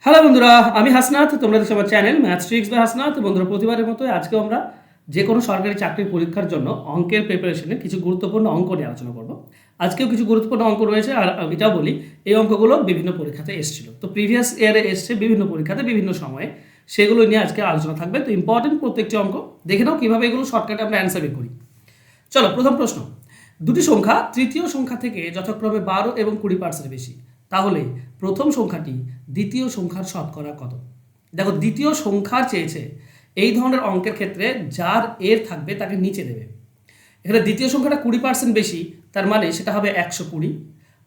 Hello বন্ধুরা, আমি হাসনাত। তোমরা দেখছো আমার channel maths tricks by Hasnat. বন্ধুরা, প্রতিবারের মতো আজকেও আমরা যে কোনো সরকারি চাকরির পরীক্ষার জন্য অঙ্কের প্রিপারেশনে কিছু গুরুত্বপূর্ণ অঙ্ক নিয়ে আলোচনা করব। আজকেও কিছু গুরুত্বপূর্ণ অঙ্ক রয়েছে, আর এটাও বলি এই অঙ্কগুলো বিভিন্ন পরীক্ষাতে এসেছিল। তো প্রিভিয়াস ইয়ারে এসছে বিভিন্ন পরীক্ষাতে বিভিন্ন সময়ে, সেগুলো নিয়ে আজকে আলোচনা থাকবে। তো ইম্পর্টেন্ট প্রত্যেকটি অঙ্ক দেখে নাও কীভাবে এগুলো শর্টকাটে আমরা অ্যান্সার বের করি। চলো, প্রথম প্রশ্ন। দুটি সংখ্যা তৃতীয় সংখ্যা থেকে যথাক্রমে 12 এবং 20% বেশি, তাহলে প্রথম সংখ্যাটি দ্বিতীয় সংখ্যার শতকরা কত? দেখো, দ্বিতীয় সংখ্যার চেয়েছে। এই ধরনের অঙ্কের ক্ষেত্রে যার এর থাকবে তাকে নিচে দেবে। এখানে দ্বিতীয় সংখ্যাটা 20% বেশি, তার মানে সেটা হবে 120।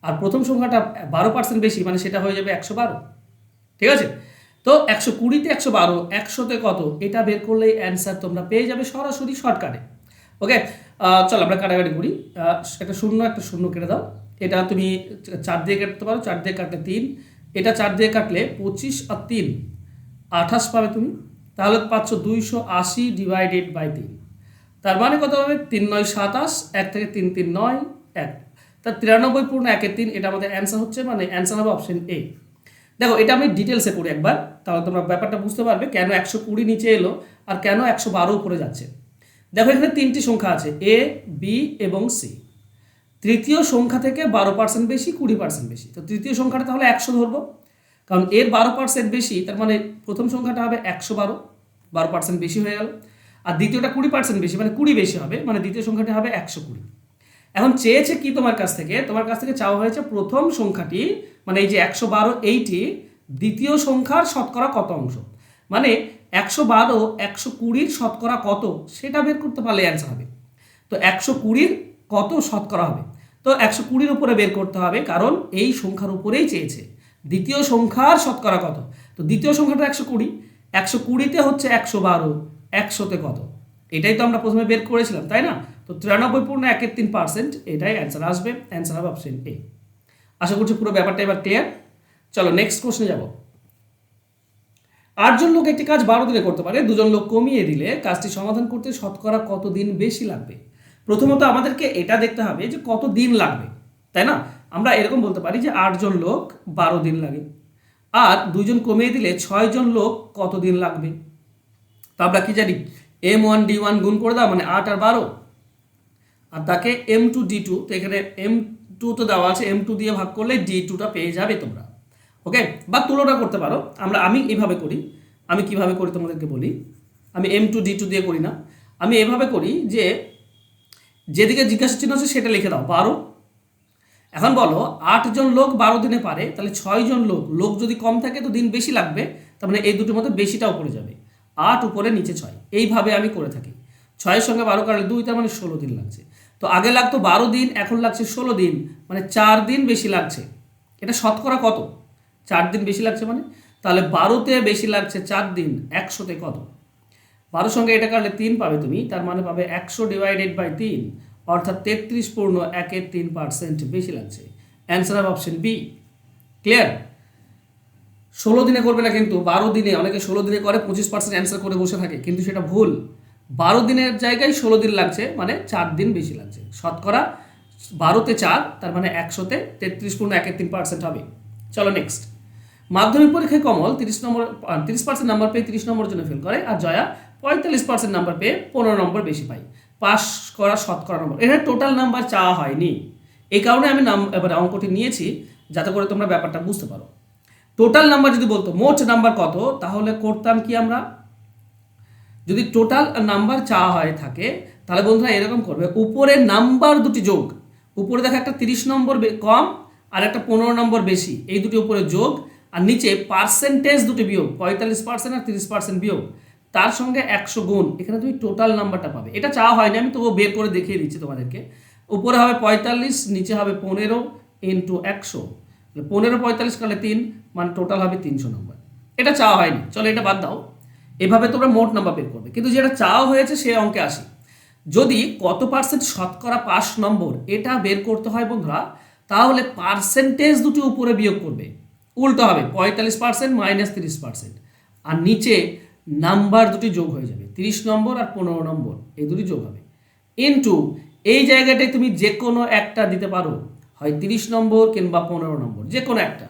আর প্রথম সংখ্যাটা 12% বেশি, মানে সেটা হয়ে যাবে 112। ঠিক আছে? তো 120-তে 112, 100-তে কত, এটা বের করলেই অ্যান্সার তোমরা পেয়ে যাবে সরাসরি শর্টকাটে। ওকে, চলো আমরা কাটাকাটি করি। একটা শূন্য কেটে দাও। এটা তুমি 4 দিয়ে কাটতে পারো, 4 দিয়ে কাটলে 3, এটা 4 দিয়ে কাটলে 25 আর 3 28 পাবে তুমি। তাহলে পাচ্ছ 280 ডিভাইডেড বাই 3। তার মানে কত হবে? 3 9 27, 1 থেকে 3 3 9 1। তার 93 পূর্ণ 1-এর 3, এটা আমাদের অ্যান্সার হচ্ছে, মানে অ্যান্সার হবে অপশন এ। দেখো, এটা আমি ডিটেলসে করি একবার, তাহলে তোমরা ব্যাপারটা বুঝতে পারবে কেন 120 নিচে এলো আর কেন 112 উপরে যাচ্ছে। দেখো, এখানে 3টি সংখ্যা আছে, এ, বি এবং সি। তৃতীয় সংখ্যা থেকে 12% বেশি, 20% বেশি। তো তৃতীয় সংখ্যাটা তাহলে 100 ধরবো, কারণ এর 12% বেশি, তার মানে প্রথম সংখ্যাটা হবে 112, 12% বেশি হয়ে গেল। আর দ্বিতীয়টা 20% বেশি, মানে 20 বেশি হবে, মানে দ্বিতীয় সংখ্যাটা হবে 120। এখন চেয়েছে কি তোমার কাছ থেকে? তোমার কাছ থেকে চাওয়া হয়েছে প্রথম সংখ্যাটি, মানে এই যে 112, এইটি দ্বিতীয় সংখ্যার শতকরা কত অংশ, মানে 112 120-র শতকরা কত, সেটা বের করতে পারলে অ্যান্সার হবে। তো 120-র কত শতকরা হবে? তো 120-র উপরে বের করতে হবে, কারণ এই সংখ্যার উপরেই চেয়েছে দ্বিতীয় সংখ্যার শতকরা কত। তো দ্বিতীয় সংখ্যাটা 120, 120-তে হচ্ছে 112, 100-তে কত, এটাই তো আমরা প্রথমে বের করেছিলাম, তাই না? তো 93 পূর্ণ 1-এর 3%, এটাই অ্যান্সার আসবে। অ্যান্সার হবে অপশন এ। আশা করছি পুরো ব্যাপারটা এবার ক্লিয়ার। চলো নেক্সট কোশ্চেনে যাব। 8 জন লোক একটি কাজ 12 দিনে করতে পারে, 2 জন লোক কমিয়ে দিলে কাজটি সমাধান করতে শতকরা কত দিন বেশি লাগবে? প্রথমত আমাদেরকে এটা দেখতে হবে যে কত দিন লাগবে, তাই না? আমরা এরকম বলতে পারি যে 8 জন লোক 12 দিন লাগে, আর 2 জন কমিয়ে দিলে 6 জন লোক কত দিন লাগবে? তো আমরা কি জানি, M1 D1 গুণ করে দাও, মানে 8 আর 12, আর তাকে M2 D2, তো এখানে M2 তো দেওয়া আছে, M2 দিয়ে ভাগ করলে D2টা পেয়ে যাবে তোমরা। ওকে, বা তুলনা করতে পারো। আমি এইভাবে করি। আমি কিভাবে করি তোমাদেরকে বলি। আমি M2 D2 দিয়ে করি না, আমি এভাবে করি যে যেদিকে জিজ্ঞাসা চিহ্ন আছে সেটা লিখে দাও 12। এখন বলো 8 জন লোক 12 দিনে পারে, তাহলে 6 জন লোক যদি কম থাকে তো দিন বেশি লাগবে, তার মানে এই দুটোর মধ্যে বেশিটা উপরে যাবে, 8 উপরে নিচে 6, এইভাবে আমি করে থাকি। 6-এর সঙ্গে 12 কাটলে 2, তার মানে 16 দিন লাগছে। তো আগে লাগতো 12 দিন, এখন লাগছে 16 দিন, মানে 4 দিন বেশি লাগছে। এটা শতকরা কত? 4 দিন বেশি লাগছে, মানে তাহলে 12-তে বেশি লাগছে 4 দিন, 100-তে কত? 12 সঙ্গে এটা কাটলে 3 পাবে তুমি, তার মানে পাবে 100 ডিভাইডেড বাই 3, অর্থাৎ 33 পূর্ণ 1-এর 3% বেশি লাগছে। অ্যান্সার হবে অপশন বি। ক্লিয়ার? 16 দিনে করবে না কিন্তু, 12 দিনে। অনেকে 16 দিনে করে 25% অ্যান্সার করে বসে থাকে, কিন্তু সেটা ভুল। 12 দিনের জায়গায় 16 দিন লাগছে, মানে 4 দিন বেশি লাগছে। শতকরা 12-তে 4, তার মানে 100-তে 33 পূর্ণ 1-এর 3% হবে। চলো নেক্সট। মাধ্যমিক পরীক্ষায় কমল 30% নাম্বার পেয়ে 30 নম্বরের জন্য ফেল করে, আর জয়া 45% নাম্বার পেয়ে 15 নম্বর বেশি পাই। পাস করা শতকরা নম্বর। এখানে টোটাল নাম্বার চাওয়া হয়নি, এই কারণে আমি এবারে অঙ্কটি নিয়েছি, যাতে করে তোমরা ব্যাপারটা বুঝতে পারো। টোটাল নাম্বার যদি বলতো মোট নাম্বার কত, তাহলে করতাম কি আমরা, যদি টোটাল নাম্বার চাওয়া হয় থাকে, তাহলে বন্ধুরা এরকম করবে, উপরে নাম্বার দুটি যোগ। উপরে দেখো একটা 30 নম্বর কম আর একটা 15 নম্বর বেশি, এই দুটি উপরে যোগ, আর নিচে পার্সেন্টেজ দুটি বিয়োগ, 45% আর 30% বিয়োগ, তার সঙ্গে 100 গুণ। এখানে তুমি টোটাল নাম্বারটা পাবে। এটা চাওয়া হয়নি, আমি তবুও বের করে দেখিয়ে দিচ্ছি তোমাদেরকে। উপরে হবে 45, নিচে হবে 15 ইন্টু 100, 15 45 কাটলে 3, মানে টোটাল হবে 300 নম্বর। এটা চাওয়া হয়নি, চলো এটা বাদ দাও। এভাবে তোমরা মোট নাম্বার বের করবে, কিন্তু যেটা চাওয়া হয়েছে সে অঙ্কে আসি। যদি কত পার্সেন্ট শতকরা পাস নম্বর এটা বের করতে হয় বন্ধুরা, তাহলে পার্সেন্টেজ দুটি উপরে বিয়োগ করবে, উল্টো হবে 45% মাইনাস 30%, আর নিচে নাম্বার দুটি যোগ হয়ে যাবে, 30 নম্বর আর 15 নম্বর, এই দুটি যোগ হবে, ইনটু এই জায়গাটায় তুমি যে কোনো একটা দিতে পারো, হয় 30 নম্বর কিংবা 15 নম্বর, যে কোনো একটা।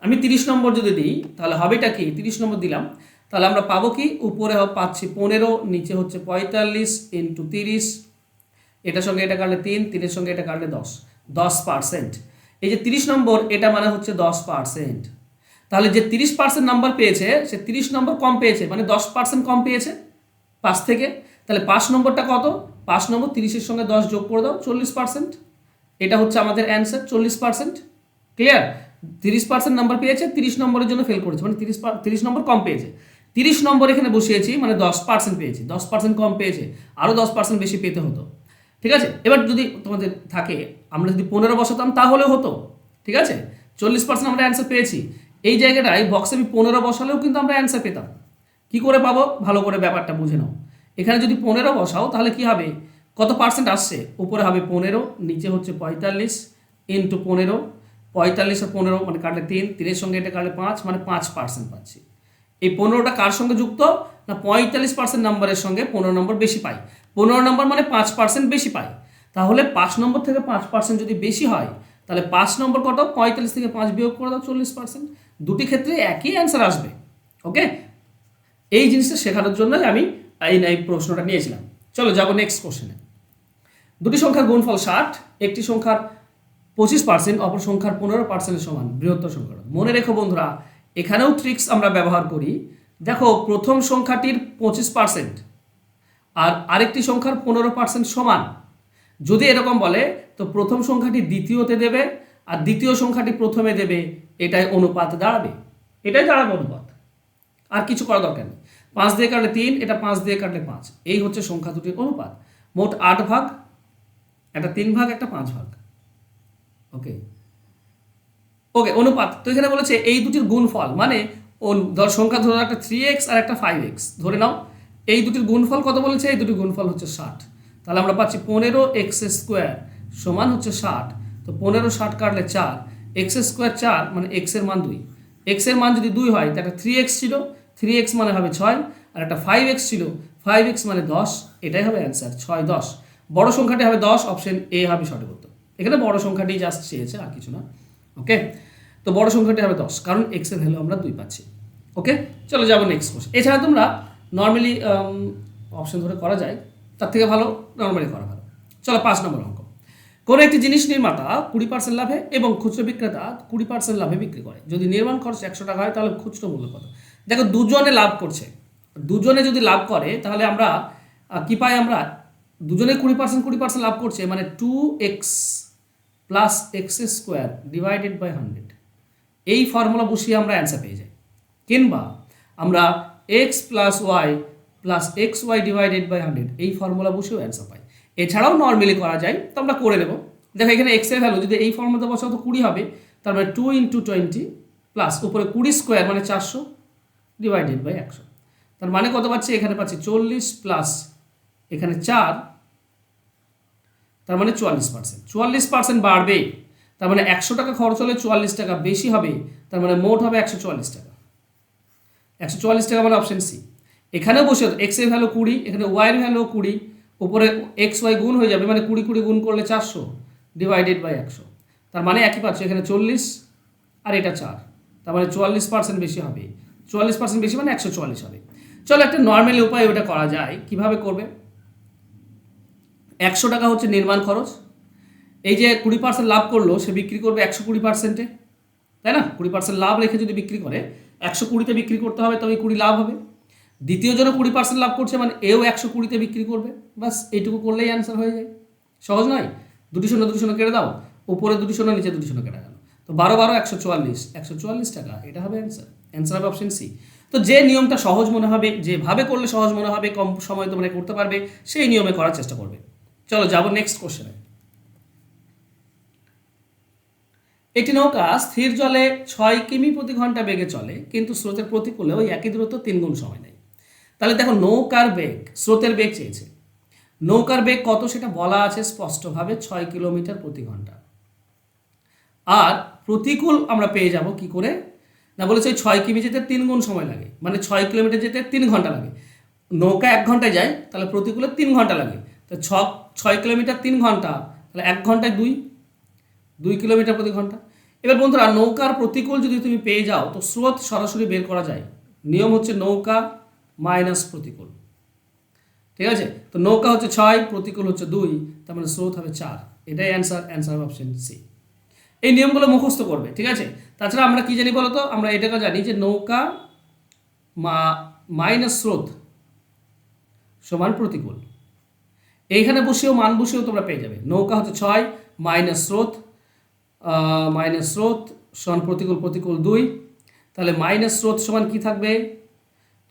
আমি 30 নম্বর যদি দিই তাহলে হবেটা কি, 30 নম্বর দিলাম তাহলে আমরা পাবো কি, উপরে পাচ্ছি 15, নিচে হচ্ছে 45 ইন্টু 30, এটার সঙ্গে এটা কাটলে 3, 3-এর সঙ্গে এটা কাটলে 10%। এই যে 30 নম্বর এটা মানে হচ্ছে 10%। তাহলে যে 30% নাম্বার পেয়েছে সে 30 নম্বর কম পেয়েছে, মানে 10% কম পেয়েছে 5 থেকে। তাহলে 5 নম্বরটা কত, 5 নম্বর 30-এর সঙ্গে 10 যোগ করে দাও, 40%। এটা হচ্ছে আমাদের অ্যান্সার, 40%। ক্লিয়ার? 30% নাম্বার পেয়েছে, 30 নম্বরের জন্য ফেল করেছে, মানে 30 নম্বর কম পেয়েছে। 30 নম্বর এখানে বসিয়েছি মানে 10% পেয়েছি, 10% কম পেয়েছে, আরও 10% বেশি পেতে হতো। ঠিক আছে, এবার যদি তোমাদের থাকে আমরা যদি 15 বসাতাম তাহলেও হতো। ঠিক আছে, 40% আমরা অ্যান্সার পেয়েছি, এই জায়গাটায় বক্সে আমি 15 বসালেও কিন্তু আমরা অ্যান্সার পেতাম। কি করে পাবো, ভালো করে ব্যাপারটা বুঝে নাও। এখানে যদি 15 বসাও তাহলে কি হবে, কত পার্সেন্ট আসছে, উপরে হবে 15, নিচে হচ্ছে 45 ইন্টু 15, 45 আর 15 মানে কাটলে 3, 3-এর সঙ্গে এটা কাটলে 5, মানে 5% পাচ্ছি। এই 15টা কার সঙ্গে যুক্ত না, 45% নাম্বারের সঙ্গে 15 নম্বর বেশি পাই। 15 নম্বর মানে 5% বেশি পাই। তাহলে 5 নম্বর থেকে 5% যদি বেশি হয় তাহলে 5 নম্বর কত, 45 থেকে 5 বিয়োগ করে দাও, 40%। দুটি ক্ষেত্রে একই অ্যান্সার আসবে। ওকে, এই জিনিসটা শেখানোর জন্যই আমি এই প্রশ্নটা নিয়েছিলাম। চলো যাবো নেক্সট কোশ্চেনে। দুটি সংখ্যার গুণফল 60, একটি সংখ্যার 25%, অপর সংখ্যার 15%-এর সমান, বৃহত্তর সংখ্যাটা। মনে রেখো বন্ধুরা, এখানেও ট্রিক্স আমরা ব্যবহার করি। দেখো, প্রথম সংখ্যাটির 25% আর আরেকটি সংখ্যার 15% সমান যদি এরকম বলে, তো প্রথম সংখ্যাটি দ্বিতীয়তে দেবে আর দ্বিতীয় সংখ্যাটি প্রথমে দেবে, এটাই অনুপাত দাঁড়াবে, এটাই দাঁড়াবে অনুপাত। আর কিছু করা দরকার নেই। 5 দিয়ে কাটলে 3, এটা 5 দিয়ে কাটলে 5, এই হচ্ছে সংখ্যা দুটির অনুপাত। মোট 8 ভাগ, একটা 3 ভাগ, একটা 5 ভাগ। ওকে ওকে, অনুপাত। তো এখানে বলেছে এই দুটির গুণফল, মানে সংখ্যা ধরো একটা 3x আর একটা 5x ধরে নাও, এই দুটির গুণফল কত বলেছে, এই দুটির গুণফল হচ্ছে 60। তাহলে আমরা পাচ্ছি 15x² সমান হচ্ছে 60। তো 15 60 কাটলে 4, x² 4 মানে x এর মান 2, x এর মান যদি 2 হয়, তাহলে 3x ছিল, 3x মানে হবে 6, আর একটা 5x ছিল, 5x মানে 10, এটাই হবে অ্যান্সার, 6 10। বড় সংখ্যাটি হবে 10, অপশন এ হবে সঠিক উত্তর। এখানে বড় সংখ্যাটি জাস্ট চেয়েছে, আর কিছু না। ওকে, তো বড় সংখ্যাটি হবে 10, কারণ x এর ভ্যালু আমরা 2 পাচ্ছি। ওকে, চলো যাবো নেক্সট কোশ্চেন। এছাড়া তোমরা নর্মালি অপশন ধরে করা যায়, তার থেকে ভালো নর্মালি করা ভালো। চলো 5 নম্বর অঙ্ক। কোনো একটি জিনিস নির্মাতা 20% লাভে এবং খুচরো বিক্রেতা 20% লাভে বিক্রি করে। যদি নির্মাণ খরচ 100 টাকা হয় তাহলে খুচরো মূল্য কত? দেখো, দুজনে লাভ করছে, দুজনে যদি লাভ করে তাহলে আমরা কি পাই, আমরা দুজনে 20% লাভ করছে, মানে 2x plus x² divided by 100, এই ফর্মুলা বসিয়ে আমরা অ্যান্সার পেয়ে যাই। কিংবা আমরা x plus Y plus xy divided by 100, এই ফর্মুলা বসেও অ্যান্সার পাই। এছাড়াও নর্মালি করা যায়, তো আমরা করে নেব। দেখো, এখানে x এর ভ্যালু যদি এই ফর্মুলাতে বসাও তো 20 হবে, তার মানে 2 × 20 প্লাস উপরে 20² মানে 400 ডিভাইডেড বাই 100, তার মানে কত পাচ্ছি, এখানে পাচ্ছি 40 প্লাস এখানে 4, তার মানে 44%। 44% বাড়বে, তার মানে 100 টাকা খরচ হলে 44 টাকা বেশি হবে, তার মানে মোট হবে 144 টাকা। 144 টাকা মানে অপশন সি। এখানেও বসে x এর ভ্যালু 20, এখানে y এর ভ্যালু 20, উপরে xy গুণ হয়ে যাবে, মানে 20 20 গুণ করলে 400 ডিভাইডেড বাই 100, তার মানে একই পাচ্ছি, এখানে 40 আর এটা 4, তার মানে 44% বেশি হবে। 44% বেশি মানে 144 হবে। চলো একটা নর্মালি উপায় ওটা করা যায়। কিভাবে করবে, 100 টাকা হচ্ছে নির্মাণ খরচ, এই যে 20% লাভ করলো সে বিক্রি করবে 120%-এ, তাই না? 20% লাভ রেখে যদি বিক্রি করে 120-তে বিক্রি করতে হবে, তবে 20 লাভ হবে। দ্বিতীয় জনও 20% লাভ করছে, মানে এও 120-তে বিক্রি করবে। বাস এইটুকু করলেই অ্যান্সার হয়ে যায়। সহজ নয়? দুটি শূন্য কেটে দাও, উপরে দুটি শূন্য, নিচে দুটি শূন্য কেটে গেল, তো 12 12 144 টাকা, এটা হবে অ্যান্সার। অ্যান্সার হবে অপশন সি। তো যে নিয়মটা সহজ মনে হবে, যেভাবে করলে সহজ মনে হবে, কম সময় তোমরা করতে পারবে, সেই নিয়মে করার চেষ্টা করবে। চলো যাবো নেক্সট কোশ্চেনে। একটি নৌকা স্থির জলে 6 কিমি প্রতি ঘন্টা বেগে চলে, কিন্তু স্রোতের প্রতিকূলে ওই একই দূরত্ব 3 গুণ সময় নেয়। তাহলে দেখো, নৌকার বেগ, স্রোতের বেগ চেয়েছে, নৌকার বেগ কত সেটা বলা আছে স্পষ্টভাবে, 6 কিলোমিটার প্রতি ঘন্টা। আর প্রতিকূল আমরা পেয়ে যাব কি করে না, বলেছে 6 কিমি যেতে 3 গুণ সময় লাগে, মানে 6 কিলোমিটার যেতে 3 ঘন্টা লাগে। নৌকা 1 ঘন্টায় যায়, তাহলে প্রতিকূলে 3 ঘন্টা লাগে। তো 6 কিলোমিটার 3 ঘন্টা, তাহলে 1 ঘন্টায় 2 কিলোমিটার প্রতি ঘন্টা। এবার বন্ধুরা নৌকার প্রতিকূল যদি তুমি পেয়ে যাও তো স্রোত সরাসরি বের করা যায়। নিয়ম হচ্ছে নৌকা মাইনাস প্রতিকূল, ঠিক আছে? তো নৌকা হচ্ছে 6, প্রতিকূল হচ্ছে 2, তার মানে স্রোত হবে 4। এটাই অ্যান্সার অপশন সি। এই নিয়মগুলো মুখস্থ করবে, ঠিক আছে? তাছাড়া আমরা কি জানি বলো তো, আমরা এটাকে জানি যে নৌকা মাইনাস স্রোত সমান প্রতিকূল। এইখানে বসেও মান বসেও তোমরা পেয়ে যাবে। নৌকা হচ্ছে 6 মাইনাস স্রোত সমান প্রতিকূল 2, তাহলে মাইনাস স্রোত সমান কি থাকবে?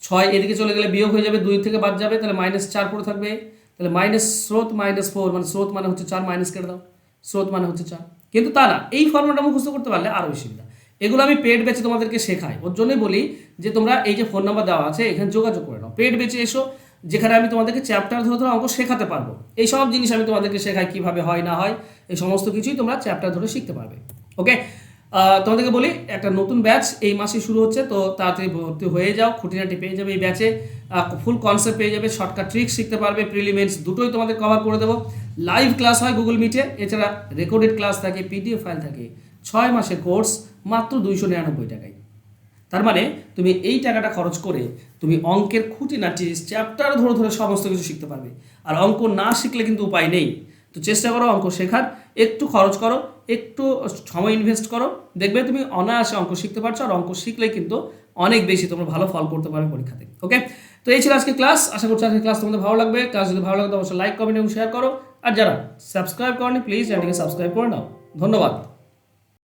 6 এদিকে চলে গেলে বিয়োগ হয়ে যাবে, 2 থেকে বাদ যাবে, তাহলে -4 পড়ে থাকবে। তাহলে মাইনাস স্রোত -4 মানে স্রোত মানে হচ্ছে 4, মাইনাস কেটে দাও, স্রোত মানে হচ্ছে 4। কিন্তু তা না, এই ফর্মুলাটা মুখস্থ করতে পারলে আরও বেশি সুবিধা। এগুলো আমি পেড ব্যাচে তোমাদেরকে শেখাই, ওর জন্যই বলি যে তোমরা এই যে ফোন নাম্বার দেওয়া আছে এখানে যোগাযোগ করে নাও, পেড ব্যাচে এসো, যেখানে আমি তোমাদেরকে চ্যাপ্টার ধরে ধরে অঙ্ক শেখাতে পারবো। এই সব জিনিস আমি তোমাদেরকে শেখাই, কীভাবে হয় না হয়, এই সমস্ত কিছুই তোমরা চ্যাপ্টার ধরে শিখতে পারবে। ওকে, তোমাদেরকে বলি একটা নতুন ব্যাচ এই মাসে শুরু হচ্ছে, তো তাড়াতাড়ি ভর্তি হয়ে যাও, খুঁটিনাটি পেয়ে যাবে এই ব্যাচে, ফুল কনসেপ্ট পেয়ে যাবে, শর্টকাট ট্রিক্স শিখতে পারবে, প্রিলিমিনস দুটোই তোমাদের কভার করে দেবো। লাইভ ক্লাস হয় গুগল মিটে, এছাড়া রেকর্ডেড ক্লাস থাকে, পিডিএফ ফাইল থাকে। 6 মাসের কোর্স মাত্র 299 টাকায়। তার মানে তুমি এই টাকাটা খরচ করে তুমি অঙ্কের খুঁটিনাটি চ্যাপ্টার ধরে ধরে সমস্ত কিছু শিখতে পারবে। আর অঙ্ক না শিখলে কিন্তু উপায় নেই। তো চেষ্টা করো অঙ্ক শেখার, একটু খরচ করো, একটু সময় ইনভেস্ট করো, দেখবে তুমি অনায়াসে অঙ্ক শিখতে পারছো। আর অঙ্ক শিখলে কিন্তু অনেক বেশি তোমরা ভালো ফল করতে পারবে পরীক্ষাতে। ওকে, তো এই ছিল আজকে ক্লাস। আশা করছি আজকে ক্লাস তোমাদের ভালো লাগবে। ক্লাস যদি ভালো লাগে তো অবশ্যই লাইক, কমেন্ট এবং শেয়ার করো। আর যারা সাবস্ক্রাইব করনি প্লিজ চ্যানেলটিকে সাবস্ক্রাইব করে নাও। ধন্যবাদ।